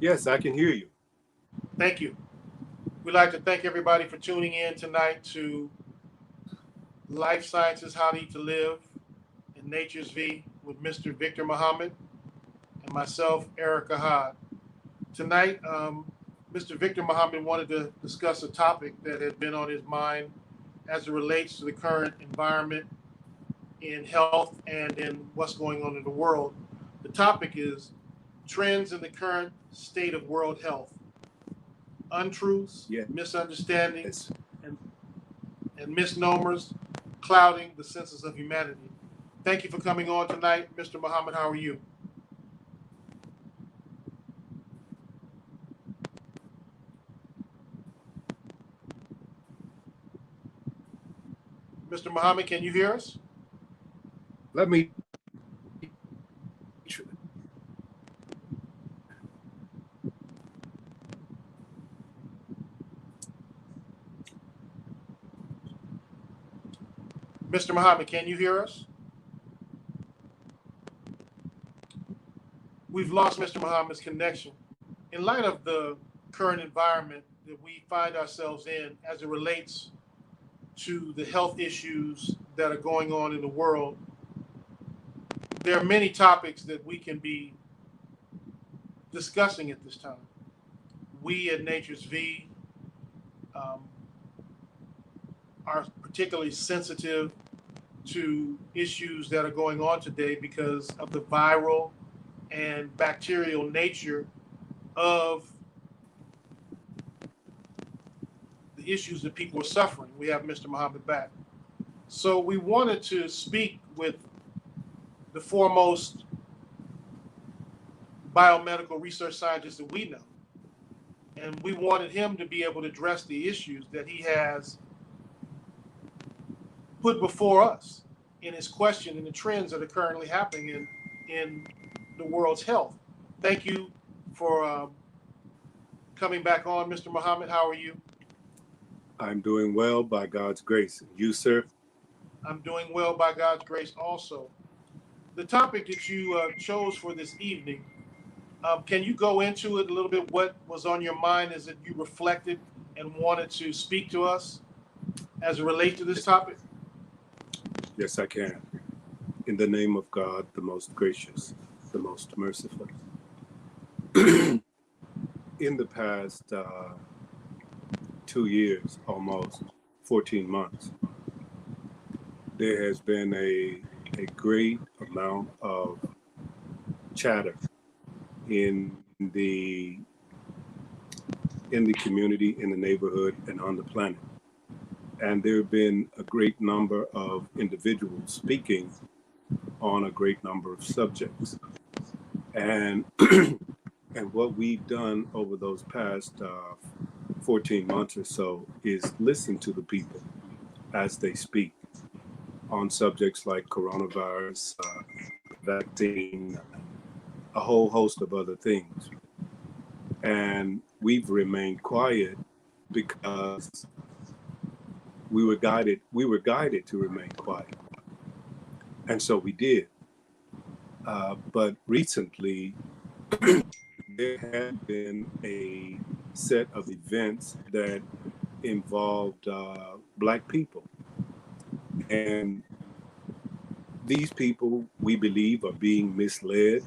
Yes, I can hear you. Thank you. We'd like to thank everybody for tuning in tonight to Life Sciences How to Eat to Live in Nature's V with Mr. Victor Muhammad and myself, Erica Hod. Tonight, Mr. Victor Muhammad wanted to discuss a topic that had been on his mind as it relates to the current environment in health and in what's going on in the world. The topic is trends in the current state of world health, untruths, Yes. misunderstandings, and, and misnomers clouding the senses of humanity. Thank you for coming on tonight, Mr. Muhammad. How are you? Mr. Muhammad, can you hear us? Let me. Mr. Muhammad, can you hear us? We've lost Mr. Muhammad's connection. In light of the current environment that we find ourselves in as it relates to the health issues that are going on in the world, there are many topics that we can be discussing at this time. We at Nature's V um, are particularly sensitive to issues that are going on today because of the viral and bacterial nature of the issues that people are suffering. We have Mr. Muhammad back. So we wanted to speak with the foremost biomedical research scientist that we know. And we wanted him to be able to address the issues that he has put before us in his question and the trends that are currently happening in the world's health. Thank you for coming back on, Mr. Muhammad. How are you? I'm doing well by God's grace. You, sir? I'm doing well by God's grace also. The topic that you chose for this evening, can you go into it a little bit? What was on your mind as that you reflected and wanted to speak to us as it relates to this topic? Yes, I can. In the name of God, the most gracious, the most merciful. In the past 2 years, almost 14 months, there has been a great amount of chatter in the community, in the neighborhood, and on the planet. And there have been a great number of individuals speaking on a great number of subjects. And and what we've done over those past 14 months or so is listen to the people as they speak on subjects like coronavirus, vaccine, a whole host of other things. And we've remained quiet because we were guided to remain quiet. And so we did. But recently, there has been a set of events that involved Black people. And these people, we believe, are being misled,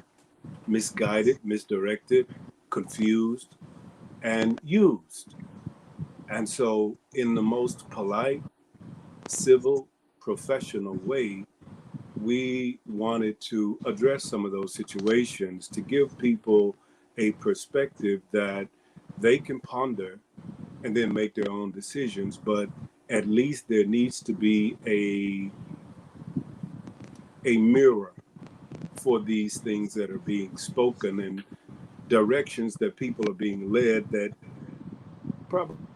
misguided, misdirected, confused, and used. And so, in the most polite, civil, professional way, we wanted to address some of those situations to give people a perspective that they can ponder and then make their own decisions. But at least there needs to be a mirror for these things that are being spoken and directions that people are being led that probably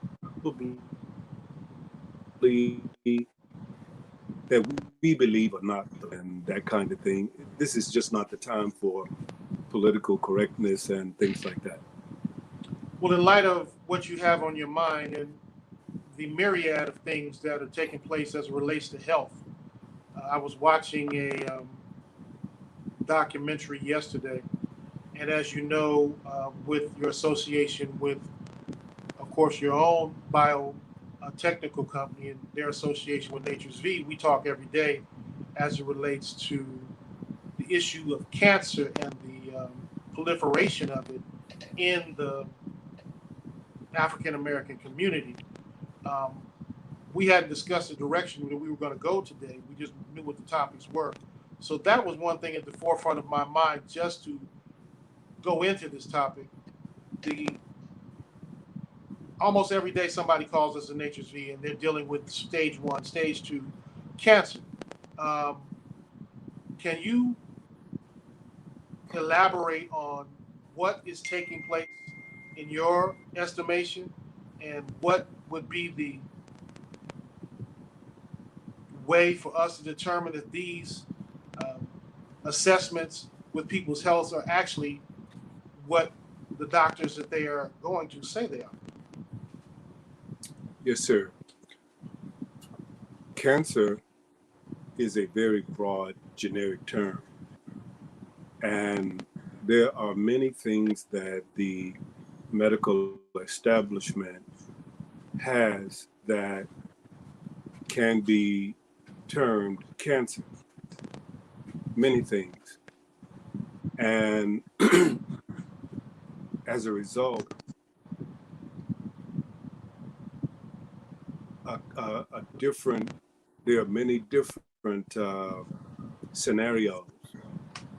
that we believe are not, and that kind of thing. This is just not the time for political correctness and things like that. Well, in light of what you have on your mind and the myriad of things that are taking place as it relates to health, I was watching a documentary yesterday, And as you know, with your association with, of course, your own technical company and their association with Nature's V, we talk every day as it relates to the issue of cancer and the proliferation of it in the African American community. Um, we hadn't discussed the direction that we were going to go today. We just knew what the topics were. So that was one thing at the forefront of my mind, just to go into this topic. The Almost every day somebody calls us a Nature's V and they're dealing with stage 1, stage 2 cancer. Um, can you elaborate on what is taking place in your estimation, and what would be the way for us to determine if these um, assessments with people's health are actually what the doctors that they are going to say they are? Yes, sir. Cancer is a very broad generic term, and there are many things that the medical establishment has that can be termed cancer. Many things. And as a result, there are many different scenarios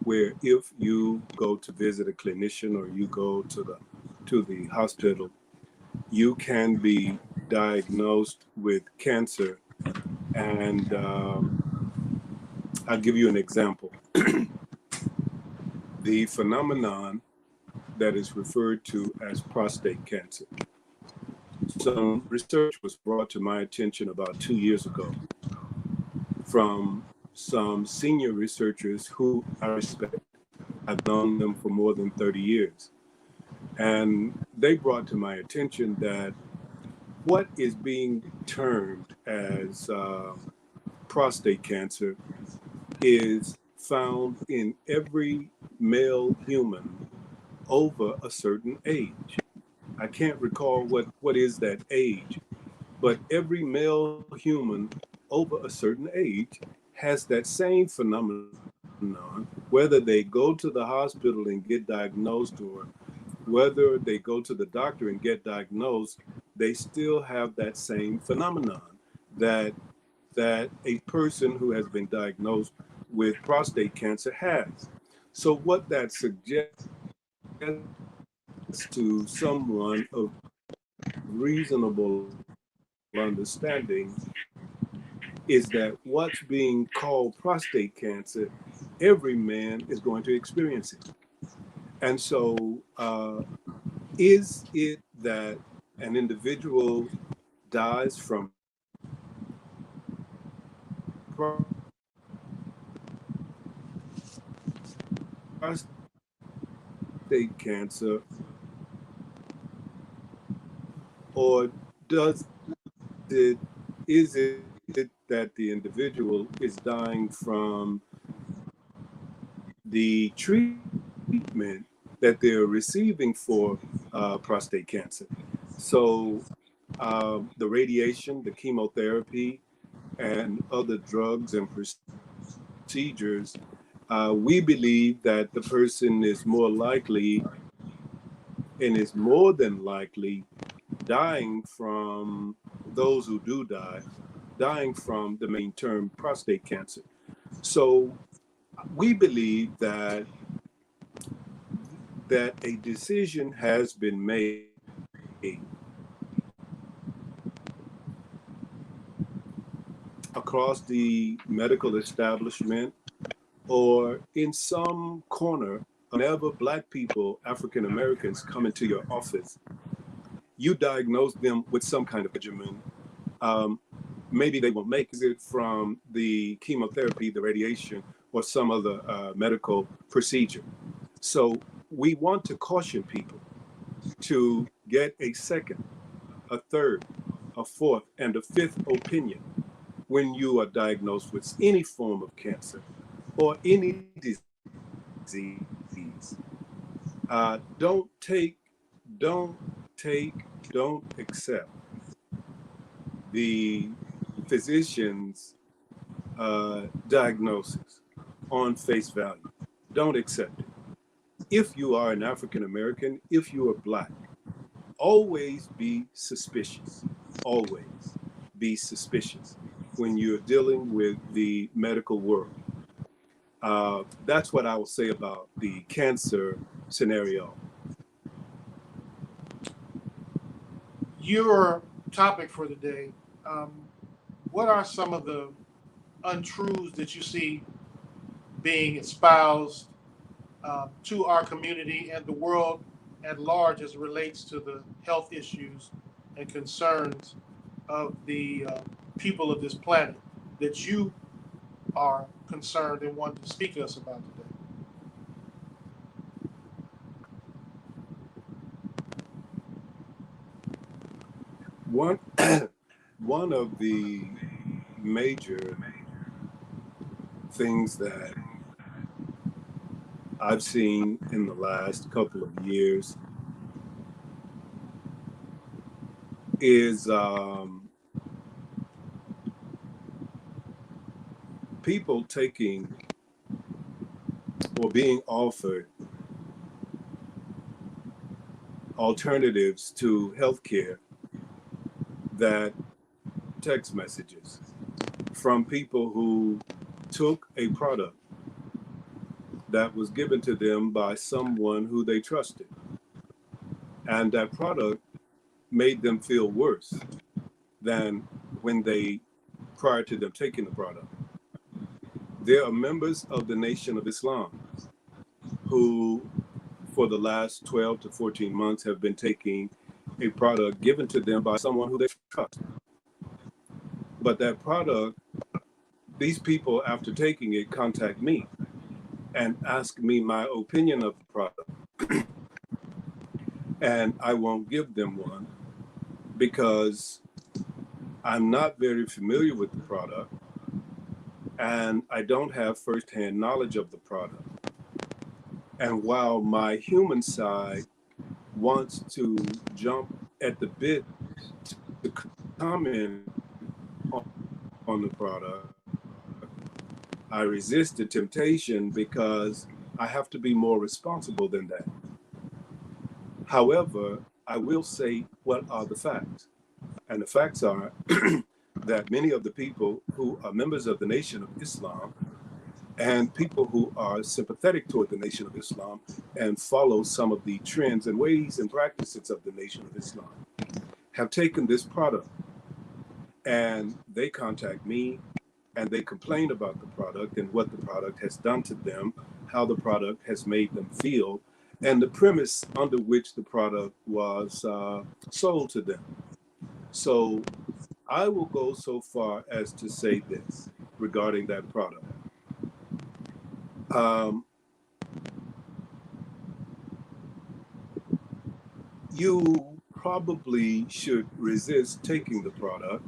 where if you go to visit a clinician or you go to the hospital, you can be diagnosed with cancer. And I'll give you an example. The phenomenon that is referred to as prostate cancer. Some research was brought to my attention about 2 years ago from some senior researchers who I respect. I've known them for more than 30 years. And they brought to my attention that what is being termed as prostate cancer is found in every male human over a certain age. I can't recall what is that age, but every male human over a certain age has that same phenomenon, whether they go to the hospital and get diagnosed or whether they go to the doctor and get diagnosed, they still have that same phenomenon that a person who has been diagnosed with prostate cancer has. So what that suggests to someone of reasonable understanding is that what's being called prostate cancer, every man is going to experience it. And so is it that an individual dies from prostate cancer, or does it is it that the individual is dying from the treatment that they're receiving for prostate cancer? So the radiation, the chemotherapy, and other drugs and procedures, we believe that the person is more likely and is more than likely dying from, those who do die, dying from the main term prostate cancer. So we believe that a decision has been made across the medical establishment or in some corner. Whenever Black people, African Americans, come into your office, you diagnose them with some kind of regimen. Maybe they will make it from the chemotherapy, the radiation, or some other medical procedure. So we want to caution people to get a second, a third, a fourth, and a fifth opinion when you are diagnosed with any form of cancer or any disease. Don't take, don't don't accept the physician's diagnosis on face value. Don't accept it. If you are an African American, if you are Black, always be suspicious. Always be suspicious when you're dealing with the medical world. That's what I will say about the cancer scenario. Your topic for the day, what are some of the untruths that you see being espoused to our community and the world at large as it relates to the health issues and concerns of the people of this planet that you are concerned and want to speak to us about today? One, one of the major things that I've seen in the last couple of years is people taking or being offered alternatives to healthcare, that text messages from people who took a product that was given to them by someone who they trusted, and that product made them feel worse than when they, prior to them taking the product. There are members of the Nation of Islam who, for the last 12 to 14 months, have been taking a product given to them by someone who they trust. But that product, these people, after taking it, contact me and ask me my opinion of the product. And I won't give them one because I'm not very familiar with the product and I don't have firsthand knowledge of the product. And while my human side wants to jump at the bit to comment on the product, I resist the temptation because I have to be more responsible than that. However, I will say what are the facts. And the facts are that many of the people who are members of the Nation of Islam and people who are sympathetic toward the Nation of Islam and follow some of the trends and ways and practices of the Nation of Islam have taken this product, and they contact me and they complain about the product and what the product has done to them, how the product has made them feel, and the premise under which the product was sold to them. So I will go so far as to say this regarding that product. You probably should resist taking the product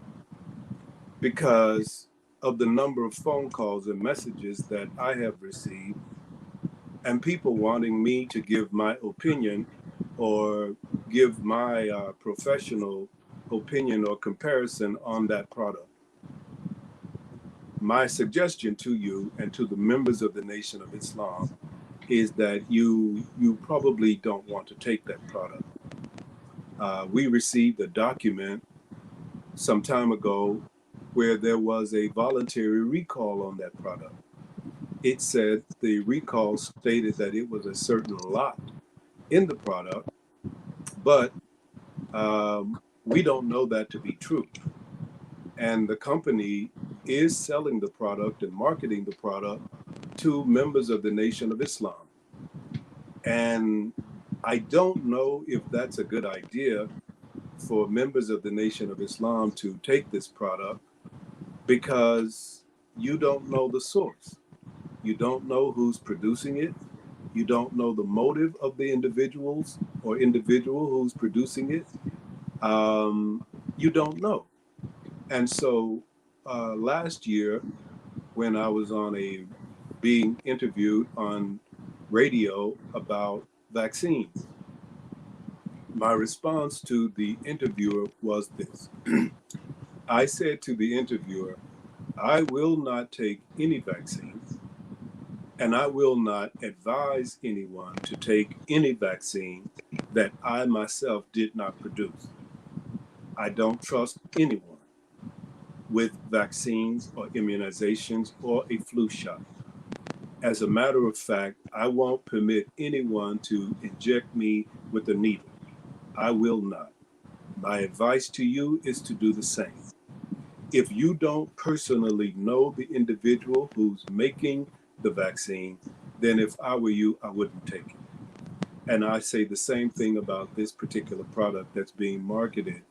because of the number of phone calls and messages that I have received and people wanting me to give my opinion or give my professional opinion or comparison on that product. My suggestion to you and to the members of the Nation of Islam is that you probably don't want to take that product. We received a document some time ago where there was a voluntary recall on that product. It said the recall stated that it was a certain lot in the product, but we don't know that to be true. And the company is selling the product and marketing the product to members of the Nation of Islam. And I don't know if that's a good idea for members of the Nation of Islam to take this product because you don't know the source. You don't know who's producing it. You don't know the motive of the individuals or individual who's producing it. You don't know. And so last year, when I was being interviewed on radio about vaccines. My response to the interviewer was this. I said to the interviewer, I will not take any vaccine, and I will not advise anyone to take any vaccine that I myself did not produce. I don't trust anyone with vaccines or immunizations or a flu shot. As a matter of fact, I won't permit anyone to inject me with a needle. I will not. My advice to you is to do the same. If you don't personally know the individual who's making the vaccine, then if I were you, I wouldn't take it. And I say the same thing about this particular product that's being marketed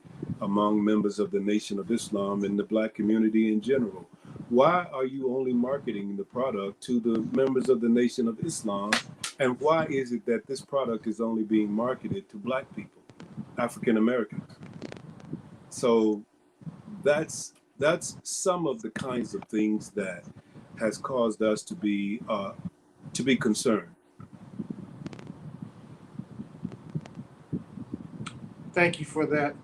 among members of the Nation of Islam and the Black community in general. Why are you only marketing the product to the members of the Nation of Islam? And why is it that this product is only being marketed to Black people, African Americans? So that's some of the kinds of things that has caused us to be concerned. Thank you for that.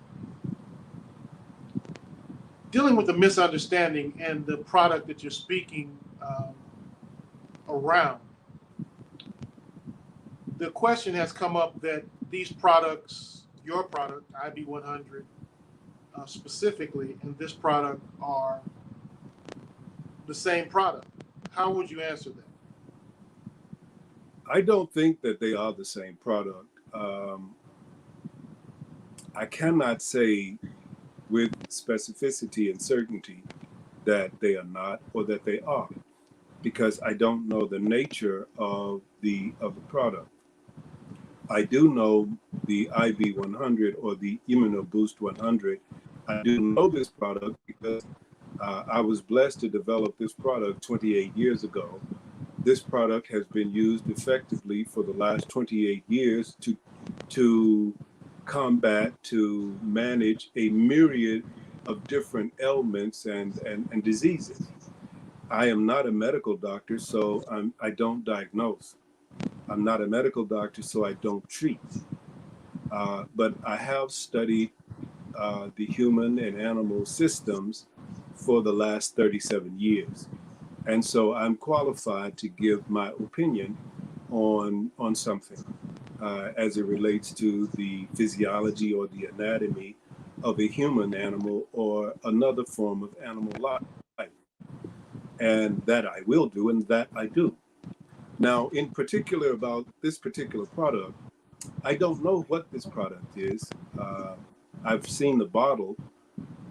Dealing with the misunderstanding and the product that you're speaking around, the question has come up that these products, your product, IB100 specifically, and this product are the same product. How would you answer that? I don't think that they are the same product. I cannot say with specificity and certainty that they are not or that they are, because I don't know the nature of the product. I do know the IB100 or the ImmunoBoost 100. I do know this product because I was blessed to develop this product 28 years ago. This product has been used effectively for the last 28 years to combat, to manage a myriad of different ailments and diseases. I am not a medical doctor, so I don't diagnose. I'm not a medical doctor, so I don't treat. But I have studied the human and animal systems for the last 37 years. And so I'm qualified to give my opinion on something as it relates to the physiology or the anatomy of a human animal or another form of animal life. And that I will do, and that I do. Now, in particular about this particular product, I don't know what this product is. I've seen the bottle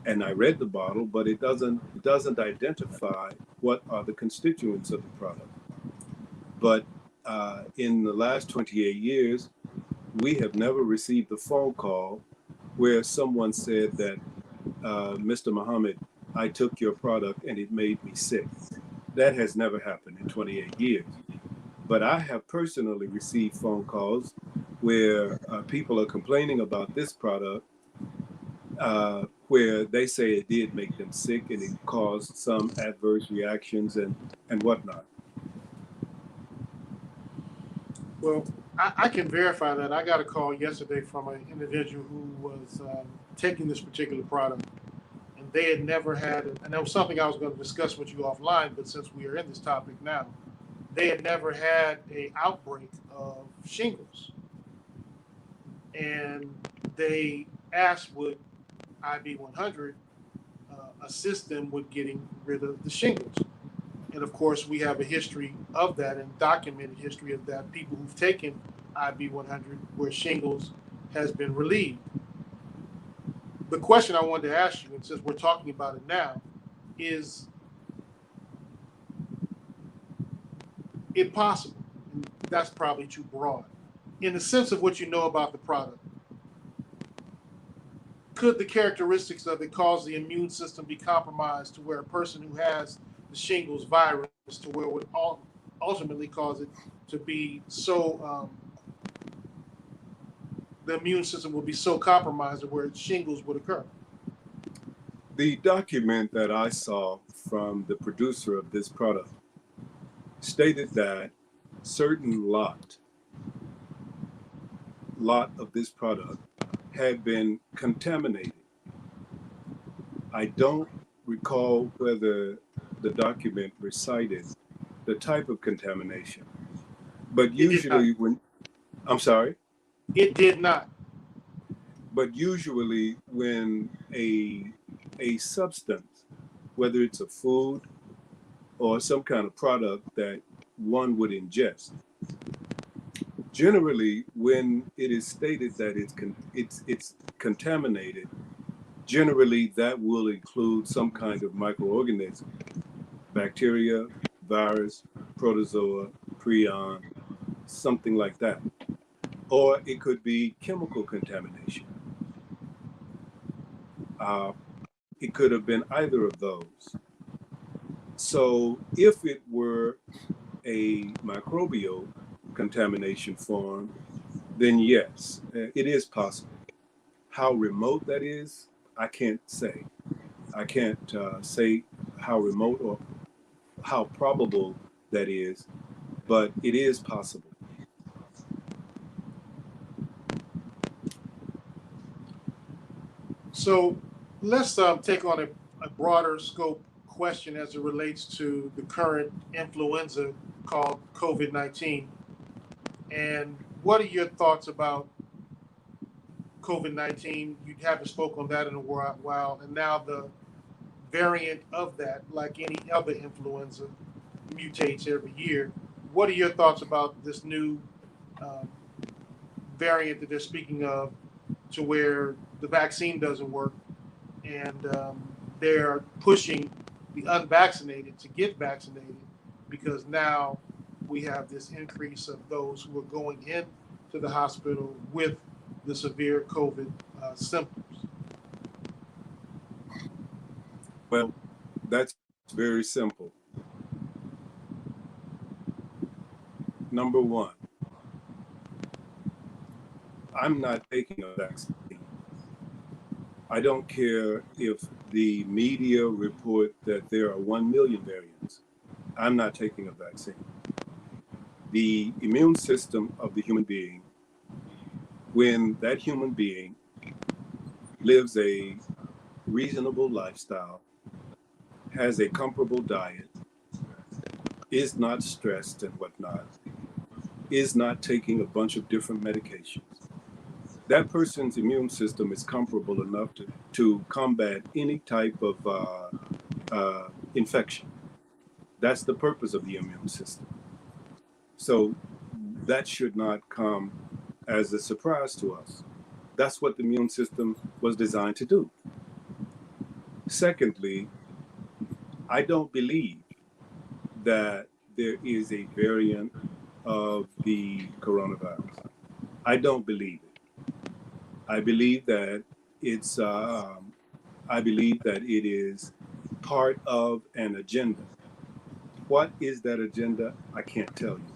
and I read the bottle, but it doesn't identify what are the constituents of the product. But in the last 28 years, we have never received a phone call where someone said that, Mr. Muhammad, I took your product and it made me sick. That has never happened in 28 years. But I have personally received phone calls where people are complaining about this product, where they say it did make them sick and it caused some adverse reactions and whatnot. Well, I can verify that. I got a call yesterday from an individual who was taking this particular product, and they had never had it. And that was something I was going to discuss with you offline, but since we are in this topic now, they had never had an outbreak of shingles. And they asked would IB100 assist them with getting rid of the shingles. And of course, we have a history of that and documented history of that. People who've taken IB100 where shingles has been relieved. The question I wanted to ask you, and since we're talking about it now, is it possible? And that's probably too broad. In the sense of what you know about the product, could the characteristics of it cause the immune system be compromised to where a person who has the shingles virus to where it would ultimately cause it to be so, the immune system will be so compromised where shingles would occur? The document that I saw from the producer of this product stated that certain lot lot of this product had been contaminated. I don't recall whether the document recited the type of contamination, but usually I'm sorry? It did not. But usually when a substance, whether it's a food or some kind of product that one would ingest, generally when it is stated that it's contaminated, generally that will include some kind of microorganism, bacteria, virus, protozoa, prion, something like that. Or it could be chemical contamination. Uh, it could have been either of those. So if it were a microbial contamination form, then yes, it is possible. How remote that is, I can't say. I can't say how remote or how probable that is, but it is possible. So let's take on a broader scope question as it relates to the current influenza called COVID-19. And what are your thoughts about COVID-19? You haven't spoken on that in a while, and now the variant of that, like any other influenza, mutates every year. What are your thoughts about this new um, variant that they're speaking of, to where the vaccine doesn't work, and they're pushing the unvaccinated to get vaccinated because now we have this increase of those who are going into the hospital with the severe COVID symptoms? Well, that's very simple. Number one, I'm not taking a vaccine. I don't care if the media report that there are 1 million variants. I'm not taking a vaccine. The immune system of the human being, when that human being lives a reasonable lifestyle, has a comfortable diet, is not stressed and whatnot, is not taking a bunch of different medications, that person's immune system is comparable enough to combat any type of infection. That's the purpose of the immune system. So that should not come as a surprise to us. That's what the immune system was designed to do. Secondly, I don't believe that there is a variant of the coronavirus. I don't believe it. I believe that it's. I believe that it is part of an agenda. What is that agenda? I can't tell you.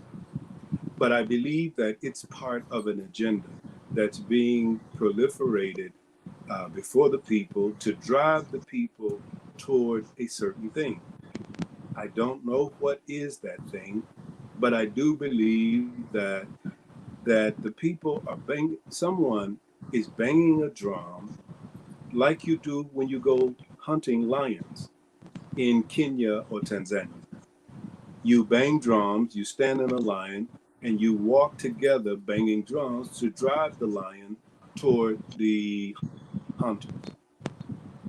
But I believe that it's part of an agenda that's being proliferated before the people to drive the people toward a certain thing. I don't know what is that thing, but I do believe that the people are someone is banging a drum like you do when you go hunting lions in Kenya or Tanzania. You bang drums, you stand in a line, and you walk together banging drums to drive the lion toward the hunters.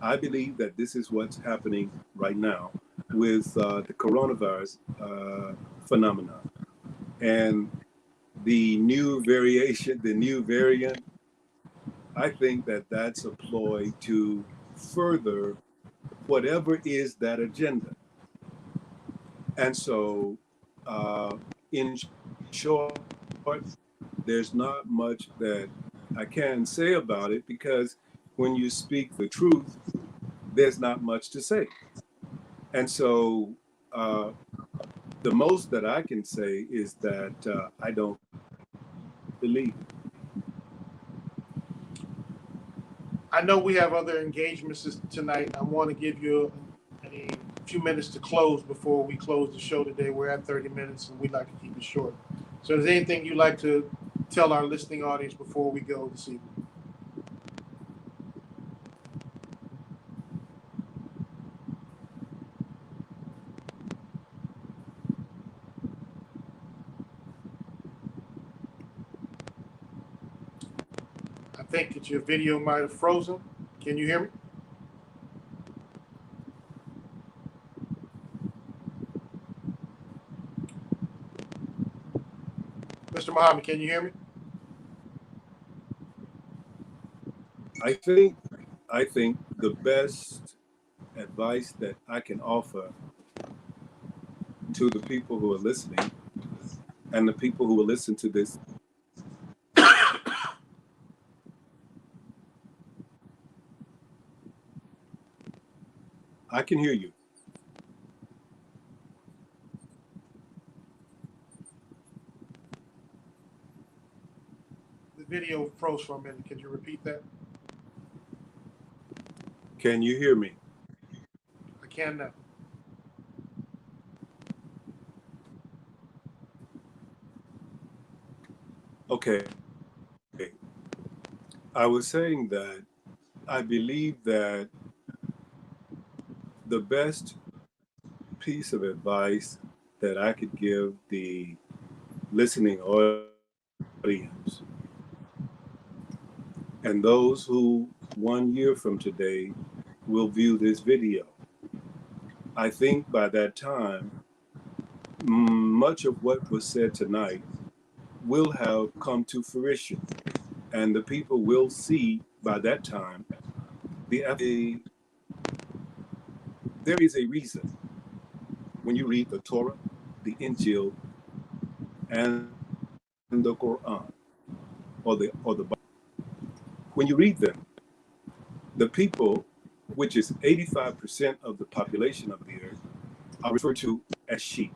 I believe that this is what's happening right now with the coronavirus phenomenon. And the new variation, the new variant, I think that that's a ploy to further whatever is that agenda. And so, in short, there's not much that I can say about it because when you speak the truth, there's not much to say. And so, the most that I can say is that I don't believe it. I know we have other engagements tonight. I want to give you a few minutes to close before we close the show today. We're at 30 minutes and we'd like to keep it short. So is there anything you'd like to tell our listening audience before we go this evening? I think that your video might have frozen. Can you hear me? Mr. Muhammad, can you hear me? I think the best advice that I can offer to the people who are listening and the people who will listen to this I can hear you. The video froze for a minute. Could you repeat that? Can you hear me? I can now. Okay. I was saying that I believe that the best piece of advice that I could give the listening audience and those who 1 year from today will view this video, I think by that time, much of what was said tonight will have come to fruition, and the people will see by that time there is a reason when you read the Torah, the Injil, and the Quran, or the Bible. When you read them, the people, which is 85% of the population of the earth, are referred to as sheep.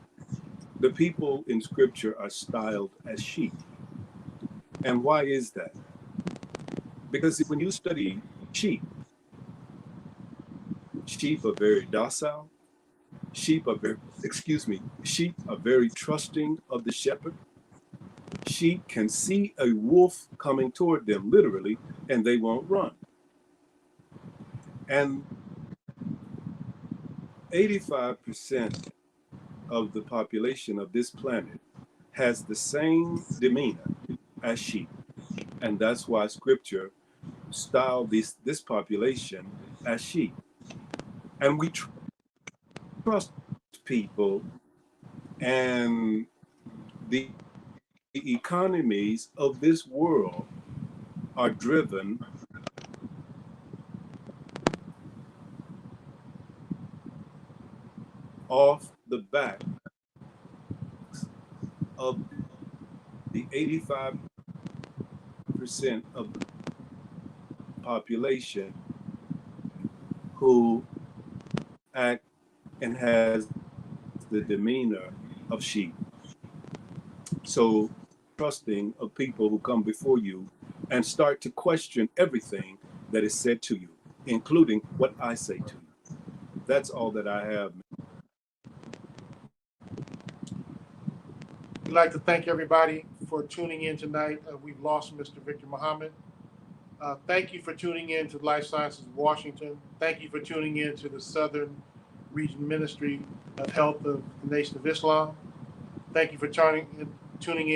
The people in Scripture are styled as sheep. And why is that? Because when you study sheep, sheep are very docile. Sheep are very trusting of the shepherd. Sheep can see a wolf coming toward them, literally, and they won't run. And 85% of the population of this planet has the same demeanor as sheep. And that's why Scripture styled this population as sheep. And we trust people, and the economies of this world are driven off the back of the 85% of the population who act and has the demeanor of sheep. So trusting of people who come before you and start to question everything that is said to you, including what I say to you. That's all that I have. We'd like to thank everybody for tuning in tonight. We've lost Mr. Victer Muhammad. Thank you for tuning in to Life Sciences Washington. Thank you for tuning in to the Southern Region Ministry of Health of the Nation of Islam. Thank you for tuning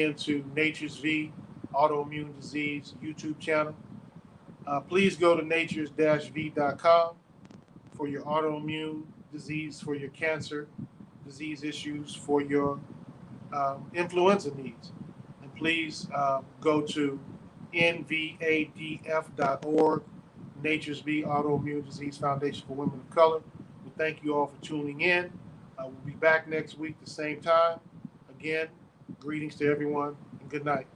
in to Nature's V Autoimmune Disease YouTube channel. Please go to natures-v.com for your autoimmune disease, for your cancer disease issues, for your influenza needs. And please go to nvadf.org, Nature's V Autoimmune Disease Foundation for Women of Color. We thank you all for tuning in. We'll be back next week, the same time. Again, greetings to everyone, and good night.